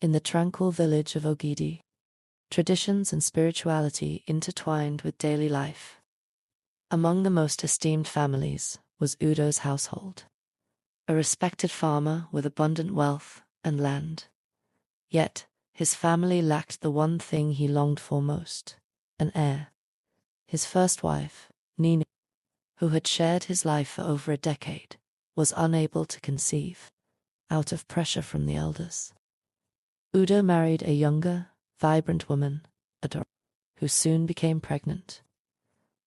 In the tranquil village of Ogidi, traditions and spirituality intertwined with daily life. Among the most esteemed families was Udo's household, a respected farmer with abundant wealth and land. Yet, his family lacked the one thing he longed for most, an heir. His first wife, Nina, who had shared his life for over a decade, was unable to conceive, out of pressure from the elders. Udo married a younger, vibrant woman, Adora, who soon became pregnant.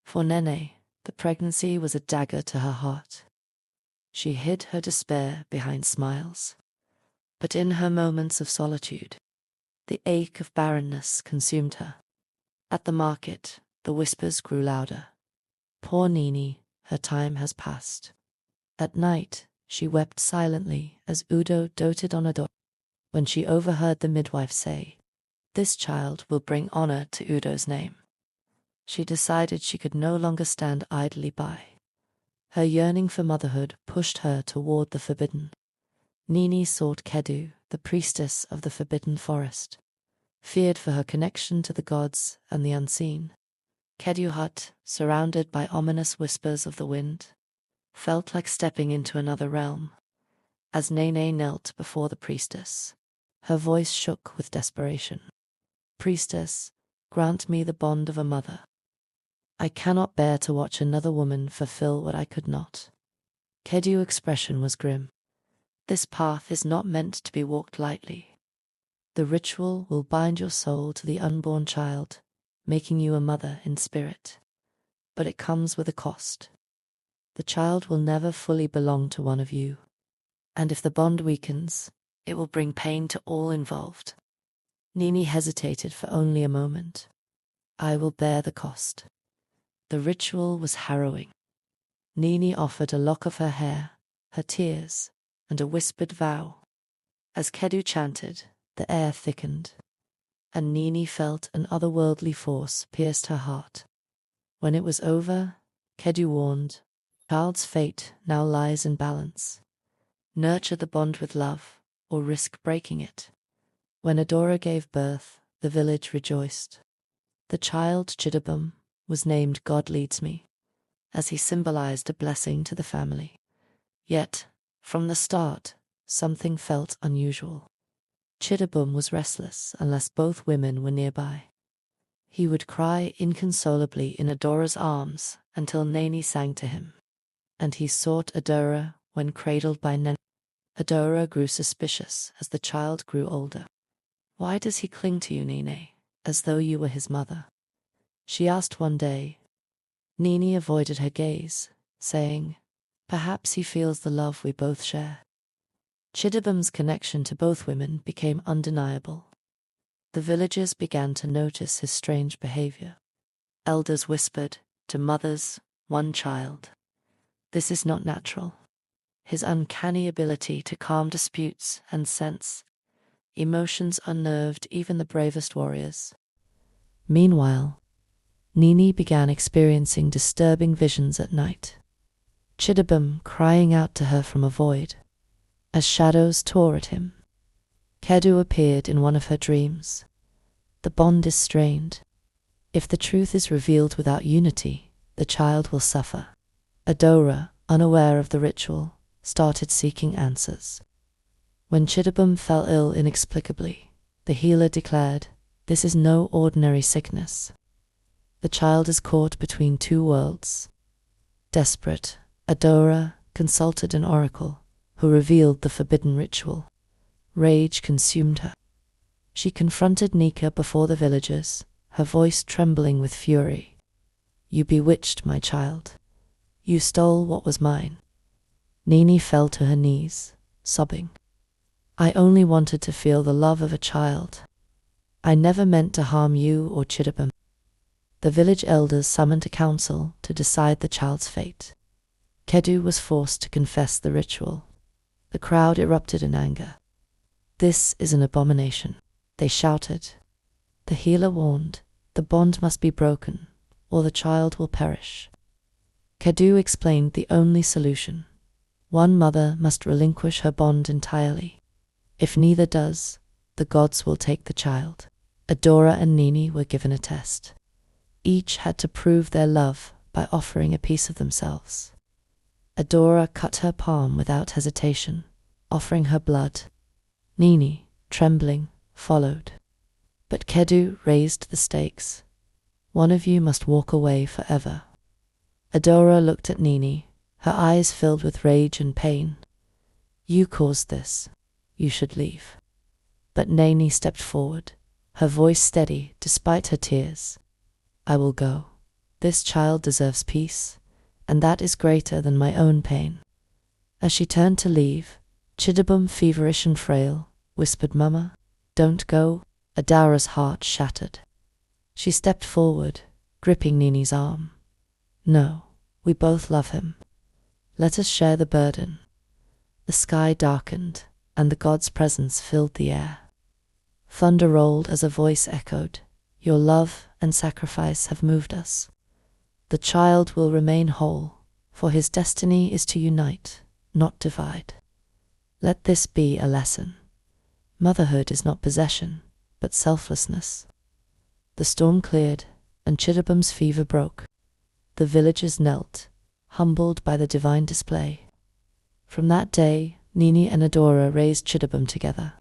For Nene, the pregnancy was a dagger to her heart. She hid her despair behind smiles. But in her moments of solitude, the ache of barrenness consumed her. At the market, the whispers grew louder. Poor Nini, her time has passed. At night, she wept silently as Udo doted on Adora. When she overheard the midwife say, "This child will bring honor to Udo's name," she decided she could no longer stand idly by. Her yearning for motherhood pushed her toward the forbidden. Nini sought Kedu, the priestess of the forbidden forest, feared for her connection to the gods and the unseen. Kedu hut, surrounded by ominous whispers of the wind, felt like stepping into another realm. As Nene knelt before the priestess, her voice shook with desperation. "Priestess, grant me the bond of a mother. I cannot bear to watch another woman fulfill what I could not." Kedu's expression was grim. "This path is not meant to be walked lightly. The ritual will bind your soul to the unborn child, making you a mother in spirit. But it comes with a cost. The child will never fully belong to one of you. And if the bond weakens, it will bring pain to all involved." Nini hesitated for only a moment. "I will bear the cost." The ritual was harrowing. Nini offered a lock of her hair, her tears, and a whispered vow. As Kedu chanted, the air thickened, and Nini felt an otherworldly force pierced her heart. When it was over, Kedu warned, "Child's fate now lies in balance. Nurture the bond with love, or risk breaking it." When Adora gave birth, the village rejoiced. The child, Chidabum, was named God Leads Me, as he symbolized a blessing to the family. Yet, from the start, something felt unusual. Chidabum was restless unless both women were nearby. He would cry inconsolably in Adora's arms until Nene sang to him, and he sought Adora when cradled by Nene. Adora grew suspicious as the child grew older. "Why does he cling to you, Nene, as though you were his mother?" she asked one day. Nene avoided her gaze, saying, "Perhaps he feels the love we both share." Chidabum's connection to both women became undeniable. The villagers began to notice his strange behavior. Elders whispered, to mothers, one child, "This is not natural." His uncanny ability to calm disputes and sense emotions unnerved even the bravest warriors. Meanwhile, Nini began experiencing disturbing visions at night. Chidabum crying out to her from a void, as shadows tore at him. Kedu appeared in one of her dreams. The bond is strained. If the truth is revealed without unity, the child will suffer. Adora, unaware of the ritual, started seeking answers. When Chidabum fell ill inexplicably, the healer declared, "This is no ordinary sickness. The child is caught between two worlds." Desperate, Adora consulted an oracle who revealed the forbidden ritual. Rage consumed her. She confronted Nika before the villagers, her voice trembling with fury. "You bewitched my child. You stole what was mine." Nini fell to her knees, sobbing. "I only wanted to feel the love of a child. I never meant to harm you or Chidabum." The village elders summoned a council to decide the child's fate. Kedu was forced to confess the ritual. The crowd erupted in anger. "This is an abomination," they shouted. The healer warned, "The bond must be broken, or the child will perish." Kedu explained the only solution. One mother must relinquish her bond entirely. If neither does, the gods will take the child. Adora and Nini were given a test. Each had to prove their love by offering a piece of themselves. Adora cut her palm without hesitation, offering her blood. Nini, trembling, followed. But Kedu raised the stakes. One of you must walk away forever. Adora looked at Nini, her eyes filled with rage and pain. You caused this. You should leave. But Nini stepped forward, her voice steady despite her tears. I will go. This child deserves peace, and that is greater than my own pain. As she turned to leave, Chidabum, feverish and frail, whispered, Mama, don't go. Adora's heart shattered. She stepped forward, gripping Nini's arm. No, we both love him. Let us share the burden. The sky darkened, and the god's presence filled the air. Thunder rolled as a voice echoed, Your love and sacrifice have moved us. The child will remain whole, for his destiny is to unite, not divide. Let this be a lesson. Motherhood is not possession, but selflessness. The storm cleared, and Chidabum's fever broke. The villagers knelt, humbled by the divine display. From that day, Nini and Adora raised Chidabum together,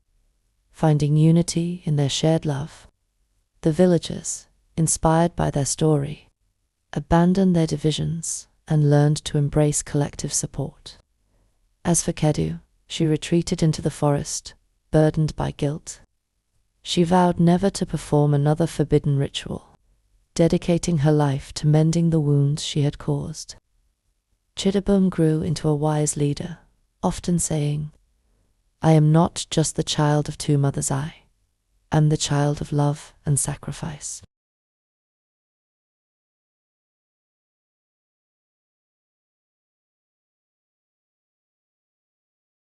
finding unity in their shared love. The villagers, inspired by their story, abandoned their divisions and learned to embrace collective support. As for Kedu, she retreated into the forest, burdened by guilt. She vowed never to perform another forbidden ritual, dedicating her life to mending the wounds she had caused. Chidabum grew into a wise leader, often saying, I am not just the child of two mothers, I am the child of love and sacrifice.